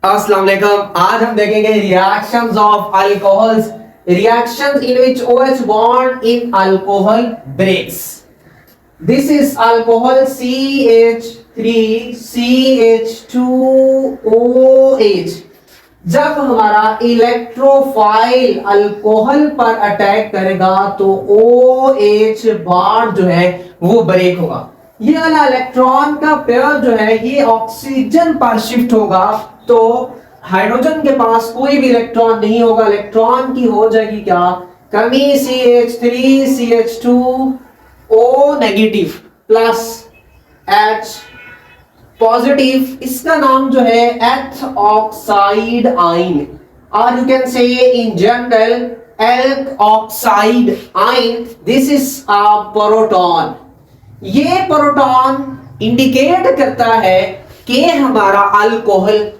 अस्सलाम वालेकुम। आज हम देखेंगे reactions of alcohols, reactions in which OH bond in alcohol breaks. This is alcohol CH3CH2OH। जब हमारा इलेक्ट्रोफाइल अल्कोहल पर अटैक करेगा तो OH बॉन्ड जो है वो ब्रेक होगा। ये वाला इलेक्ट्रॉन का पेयर जो है ये ऑक्सीजन पर शिफ्ट होगा, तो हाइड्रोजन के पास कोई भी इलेक्ट्रॉन नहीं होगा। इलेक्ट्रॉन की हो जाएगी क्या कमी, CH3CH2O negative plus H positive. इसका नाम जो है एथ ऑक्साइड आयन, और you can say in general elk oxide ion. This is a proton. ये प्रोटॉन इंडिकेट करता है कि हमारा अल्कोहल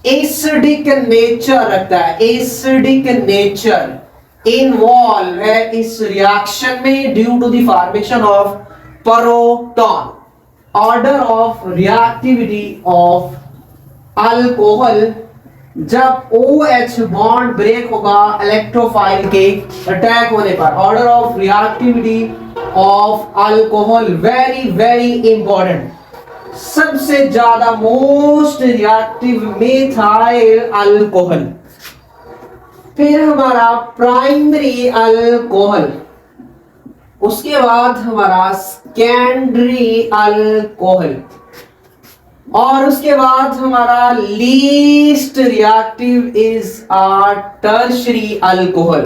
एसिडिक नेचर रखता है, एसिडिक नेचर इन्वॉल्व है इस रिएक्शन में due to the formation of proton. Order of reactivity of alcohol, जब OH बॉन्ड ब्रेक होगा इलेक्ट्रोफाइल के अटैक होने पर। Order of reactivity of alcohol very very important. सबसे ज्यादा मोस्ट रिएक्टिव मिथाइल अल्कोहल, फिर हमारा प्राइमरी अल्कोहल, उसके बाद हमारा सेकेंडरी अल्कोहल, और उसके बाद हमारा least reactive is a tertiary alcohol.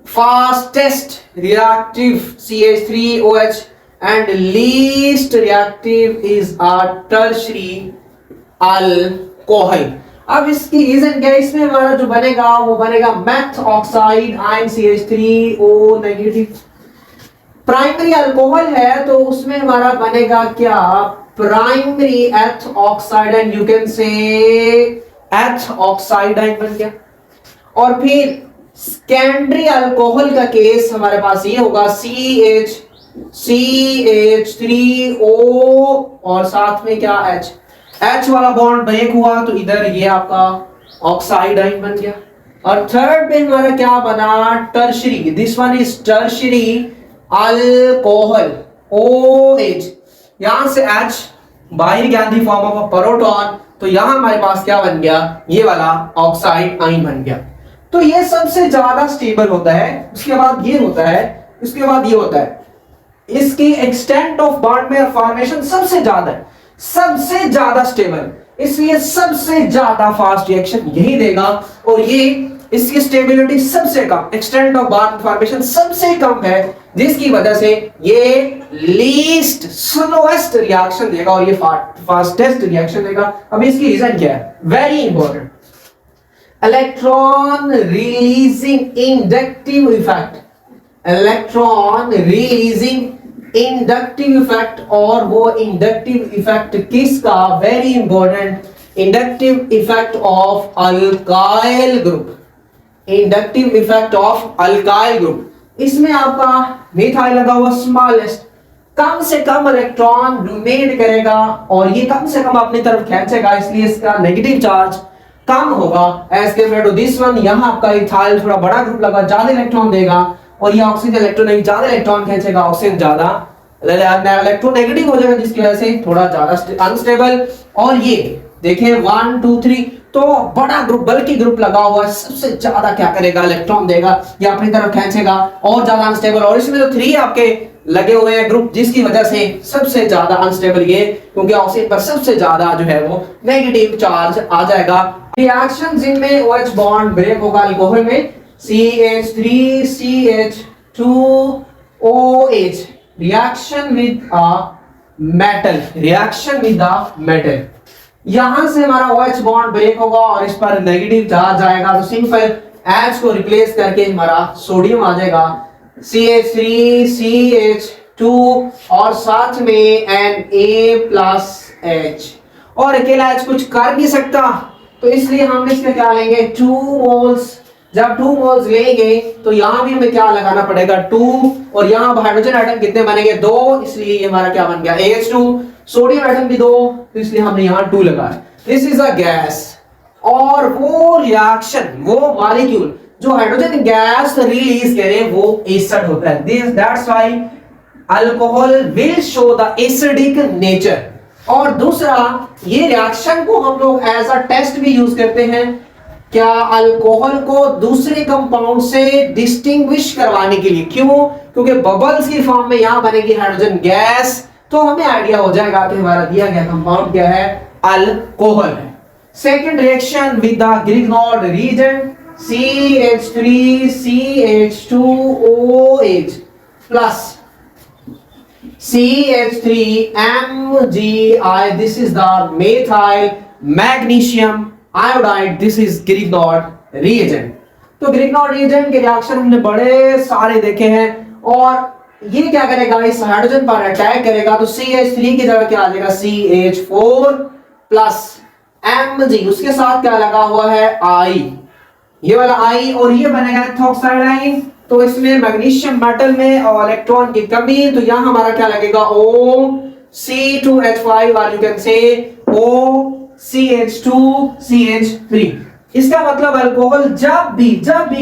Fastest reactive CH3OH and least reactive is a tertiary alcohol। अब इसकी रीजन क्या है, इसमें हमारा जो बनेगा वो बनेगा methoxide ion CH3O negative. Primary alcohol है तो उसमें हमारा बनेगा क्या, प्राइमरी एथ oxide ion, you can say एथ ऑक्साइड आयन बन गया। और फिर सेकेंडरी अल्कोहल का केस हमारे पास ये होगा CH3O और साथ में क्या H वाला बॉन्ड ब्रेक हुआ तो इधर ये आपका ऑक्साइड आयन बन गया। और थर्ड में हमारा क्या बना, tertiary. This one is tertiary alcohol OH। यहां से H बाहर गया in the form of a proton, तो यहां हमारे पास क्या बन गया, ये वाला ऑक्साइड आयन बन गया। तो ये सबसे ज्यादा स्टेबल होता है, उसके बाद ये होता है, उसके बाद ये होता है। इसकी एक्सटेंट ऑफ बॉन्ड में फॉर्मेशन सबसे ज्यादा है, सबसे ज्यादा स्टेबल, इसलिए सबसे ज्यादा फास्ट रिएक्शन यही देगा। और ये इसकी स्टेबिलिटी सबसे कम, एक्सटेंट ऑफ बॉन्ड फॉर्मेशन सबसे कम है, जिसकी वजह से ये लीस्ट स्लोएस्ट रिएक्शन देगा और ये फास्टेस्ट रिएक्शन देगा। अब इसकी रीजन क्या है, very important, electron releasing inductive effect. Electron releasing inductive effect, और वो इंडक्टिव इफेक्ट किसका, very important, inductive effect of alkyl group. Inductive effect of alkyl group, इसमें आपका मिथाइल लगा हुआ स्मॉलेस्ट, कम से कम इलेक्ट्रॉन डोनेट करेगा और ये कम से कम अपनी तरफ खींचेगा, इसलिए इसका नेगेटिव चार्ज कम होगा as compared to this one. यहां आपका इथाइल थोड़ा बड़ा ग्रुप लगा, ज्यादा इलेक्ट्रॉन देगा, और ये ऑक्सीजन इलेक्ट्रॉन नहीं, ज्यादा इलेक्ट्रॉन खींचेगा, ऑक्सीजन ज्यादा इलेक्ट्रोनेगेटिव हो जाएगा, जिसकी वजह से थोड़ा ज्यादा अनस्टेबल। और ये देखिए 1 2 3, तो बड़ा ग्रुप, बल्कि ग्रुप लगा हुआ है, सबसे ज्यादा क्या करेगा, इलेक्ट्रॉन देगा, ये अपनी तरफ खींचेगा और ज्यादा अनस्टेबल। और इसमें तो 3 आपके लगे हुए हैं ग्रुप, जिसकी वजह से सबसे ज्यादा अनस्टेबल ये, क्योंकि ऑक्सीजन पर सबसे ज्यादा जो है वो नेगेटिव चार्ज आ जाएगा। रिएक्शन जिनमें OH बॉन्ड ब्रेक होगा अल्कोहल में, CH3CH2OH reaction with a metal, reaction with a metal. यहां से हमारा OH बॉन्ड ब्रेक होगा और इस पर नेगेटिव चार्ज आएगा, तो सिंपल H को रिप्लेस करके हमारा सोडियम आ जाएगा CH3CH2 और साथ में Na+H। और अकेला H कुछ कर नहीं सकता, तो इसलिए हम इसमें क्या लेंगे, 2 मोल्स। जब 2 मोल्स लेंगे तो यहां भी हमें क्या लगाना पड़ेगा, 2, और यहां हाइड्रोजन एटम कितने बनेंगे, 2, इसलिए ये हमारा क्या बन गया, AH2। सोडियम एटम भी 2, तो इसलिए हमने यहां 2 लगाया। दिस इज अ गैस और वो रिएक्शन, वो मॉलिक्यूल जो हाइड्रोजन गैस रिलीज करे वो एसिड होता है। This that's why alcohol will show the acidic nature. और दूसरा, ये रिएक्शन को हम लोग एज अ टेस्ट भी यूज करते हैं, क्या अल्कोहल को दूसरे कंपाउंड से डिस्टिंग्विश करवाने के लिए। क्यों? क्योंकि बबल्स की फॉर्म में यहां बनेगी हाइड्रोजन गैस, तो हमें आइडिया हो जाएगा कि हमारा दिया गया कंपाउंड क्या है, अल्कोहल है। Second reaction with the Grignard reagent CH3CH2OH plus CH3MgI. This is the methyl magnesium iodide. This is Grignard reagent. तो Grignard reagent के रिएक्शन हमने बड़े सारे देखे हैं, और ये क्या करेगा, इस हाइड्रोजन पर अटैक करेगा, तो CH3 की जगह क्या आ जाएगा, CH4 प्लस Mg, उसके साथ क्या लगा हुआ है, I, ये वाला I, और ये बनेगा एथोक्साइडाइन। तो इसमें मैग्नीशियम मेटल में और इलेक्ट्रॉन की कमी, तो यहां हमारा क्या लगेगा, OC2H5 और यू कैन से OCH2CH3। इसका मतलब अल्कोहल जब भी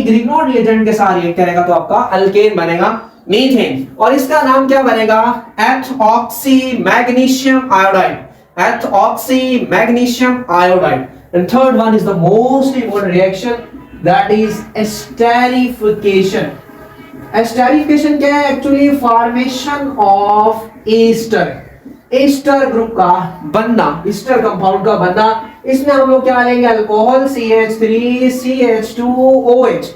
ग्रिग्नॉर्ड रिएजेंट के साथ रिएक्ट करेगा तो आपका अल्केन बनेगा, मीथेन, और इसका नाम क्या बनेगा, ethoxy magnesium iodide, ethoxy magnesium iodide. And third one is the most important reaction, that is esterification. Esterification क्या है, actually formation of ester, ester group का बनना, एस्टर कंपाउंड का बनना। इसमें हम लोग क्या लेंगे, अल्कोहल CH3CH2OH,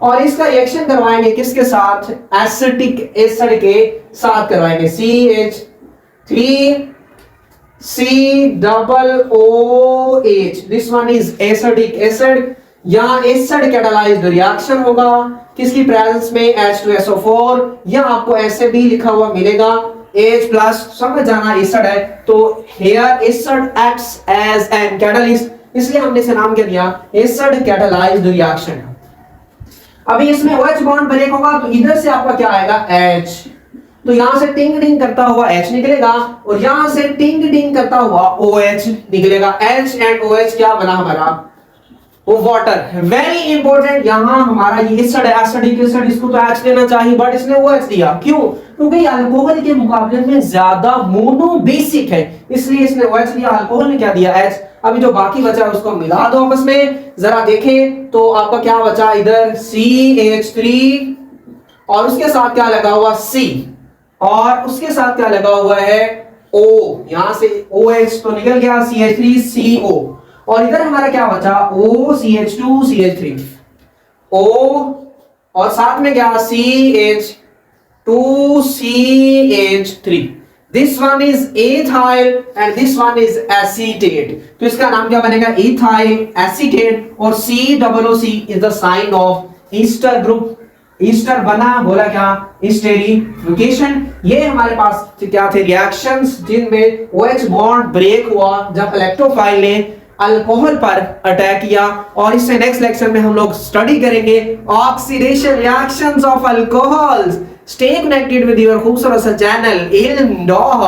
और इसका रिएक्शन करवाएंगे किसके साथ, एसिटिक एसिड के साथ करवाएंगे, CH3COOH। This one is acidic acid. यहां एसिड कैटालाइज्ड रिएक्शन होगा किसकी प्रेजेंस में, H2SO4, या आपको ऐसे भी लिखा हुआ मिलेगा H प्लस, समझ जाना एसिड है, तो here acid acts as an catalyst, इसलिए हमने इसे नाम क्या दिया, एसिड कैटालाइज्ड रिएक्शन। अभी इसमें OH बॉन्ड ब्रेक होगा, तो इधर से आपका क्या आएगा, H, तो यहां से टिंग टिंग करता हुआ H निकलेगा, और यहां से टिंग टिंग करता हुआ OH निकलेगा। H एंड OH क्या बना हमारा, वो वाटर। वेरी इंपॉर्टेंट, यहां हमारा ये एसिड एसिडिक एसिड, इसको तो H लेना चाहिए, बट इसने OH दिया। क्यों? क्योंकि अल्कोहल के मुकाबले में ज्यादा मोनो बेसिक है, इसलिए इसने OH दिया, अल्कोहल ने क्या दिया, H। अभी जो बाकी बचा है उसको मिला दो आपस में, जरा देखें तो आपका क्या बचा, इधर CH3 और उसके साथ क्या लगा हुआ, C, और उसके साथ क्या लगा हुआ है, O। यहां से OH तो निकल गया, CH3CO, और इधर हमारा क्या बचा, OCH2CH3, O, और साथ में क्या, CH2CH3। This one is ethyl and this one is acetate, तो इसका नाम क्या बनेगा, एथाइल एसीटेट, और COOC is the sign of ester group. Ester बना, बोला क्या, एस्टेरिफिकेशन। ये हमारे पास क्या थे, रिएक्शंस जिनमें OH बॉन्ड ब्रेक हुआ जब इलेक्ट्रोफाइल ने अल्कोहल पर अटैक किया, और इससे नेक्स्ट लेक्चर में हम लोग स्टडी करेंगे oxidation reactions of alcohols. Stay connected with your खूबसूरत सा चैनल इल्म डॉ।